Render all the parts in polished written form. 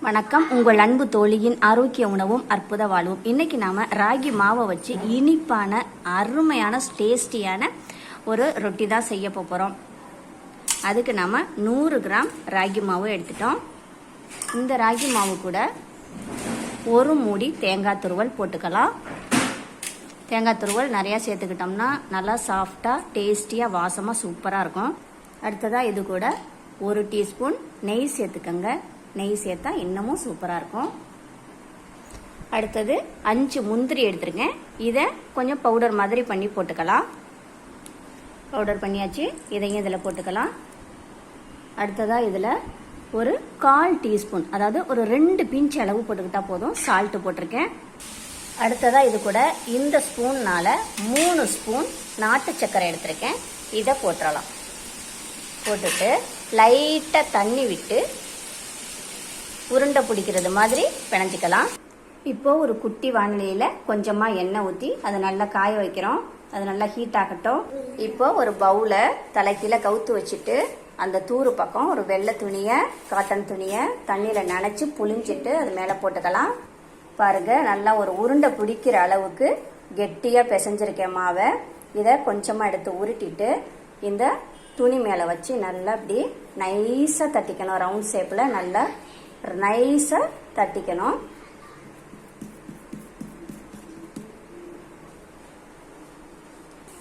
வணக்கம். உங்கள் அன்பு தோழியின் ஆரோக்கிய உணவும் அற்புத வாழ்வும். இன்னைக்கு நாம ராகி மாவை வச்சு இனிப்பான அருமையான டேஸ்டியான ஒரு ரொட்டி தான் செய்ய போகிறோம். அதுக்கு நாம 100 கிராம் ராகி மாவு எடுத்துட்டோம். இந்த ராகி மாவு கூட ஒரு மூடி தேங்காய் துருவல் போட்டுக்கலாம். தேங்காய் துருவல் நிறையா சேர்த்துக்கிட்டோம்னா நல்லா சாஃப்டாக டேஸ்டியாக வாசமாக சூப்பராக இருக்கும். அடுத்ததாக இது கூட 1 டீஸ்பூன் நெய் சேர்த்துக்கங்க. நெய் சேர்த்தா இன்னமும் சூப்பராக இருக்கும். அடுத்தது 5 முந்திரி எடுத்துருக்கேன். இதை கொஞ்சம் பவுடர் மாதிரி பண்ணி போட்டுக்கலாம். பவுடர் பண்ணியாச்சு. இதையும் இதில் போட்டுக்கலாம். அடுத்ததாக இதில் ஒரு 1/4 டீஸ்பூன், அதாவது ஒரு 2 பிஞ்ச் அளவு போட்டுக்கிட்டா போதும், சால்ட்டு போட்டிருக்கேன். அடுத்ததாக இது கூட இந்த ஸ்பூன்னால் 3 ஸ்பூன் நாட்டு சர்க்கரை எடுத்திருக்கேன். இதை போட்டுடலாம். போட்டுட்டு லைட்டாக தண்ணி விட்டு உருண்டை பிடிக்கிறது மாதிரி பிணைஞ்சிக்கலாம். இப்போ ஒரு குட்டி வானிலையில் கொஞ்சமாக எண்ணெய் ஊற்றி அதை நல்லா காய வைக்கிறோம். அது நல்லா ஹீட் ஆகட்டும். இப்போ ஒரு பவுலை தலைக்கீழே கவுத்து வச்சுட்டு அந்த தூறு பக்கம் ஒரு வெள்ளை துணியை, காட்டன் துணியை தண்ணியில் நனைச்சி புளிஞ்சிட்டு அது மேலே போட்டுக்கலாம். பாருங்க, நல்லா ஒரு உருண்டை பிடிக்கிற அளவுக்கு கெட்டியாக பிசைஞ்சிருக்கேன் மாவை. இதை கொஞ்சமாக எடுத்து உருட்டிட்டு இந்த துணி மேலே வச்சு நல்லா இப்படி நைஸாக தட்டிக்கணும். ரவுண்ட் ஷேப்பில் நல்லா நைஸாக தட்டிக்கணும்.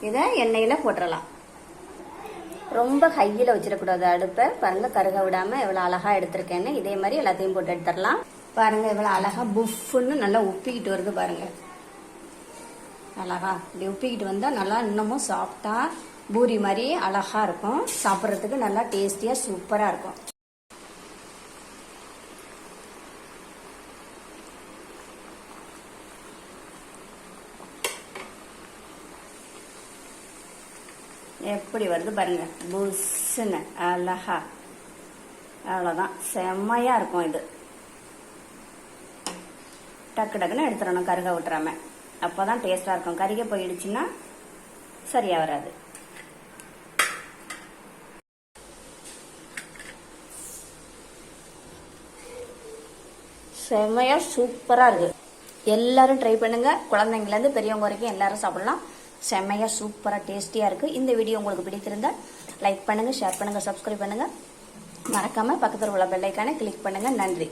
இதை எண்ணெயில் போட்டுடலாம். ரொம்ப ஹையில் வச்சிடக்கூடாது அடுப்பை. பாருங்க, கருக விடாமல் எவ்வளோ அழகாக எடுத்திருக்கேன்னு. இதே மாதிரி எல்லாத்தையும் போட்டு எடுத்துடலாம். பாருங்க, எவ்வளோ அழகாக புஃப்னு நல்லா உப்பிக்கிட்டு வருது. பாருங்க, அழகா இப்படி உப்பிக்கிட்டு வந்தால் நல்லா இன்னமும் சாஃப்டாக பூரி மாதிரி அழகா இருக்கும். சாப்பிட்றதுக்கு நல்லா டேஸ்டியாக சூப்பராக இருக்கும். எப்படி வருது பாருங்க, புஷ்ஷுன்னு அழகா. அவ்வளோதான், செம்மையா இருக்கும். இது டக்கு டக்குன்னு எடுத்துடணும், கருக விட்டுறாம. அப்போதான் டேஸ்டா இருக்கும். கருக போயிடுச்சுன்னா சரியா வராது. செம்மையா சூப்பரா இருக்கு. எல்லாரும் ட்ரை பண்ணுங்க. குழந்தைங்கலேருந்து பெரியவங்க வரைக்கும் எல்லாரும் சாப்பிடலாம். செம்மையா சூப்பரா டேஸ்டியா இருக்கு. இந்த வீடியோ உங்களுக்கு பிடித்திருந்தா லைக் பண்ணுங்க, ஷேர் பண்ணுங்க, சப்ஸ்கிரைப் பண்ணுங்க. மறக்காம பக்கத்தில் உள்ள பெல் ஐக்கானை கிளிக் பண்ணுங்க. நன்றி.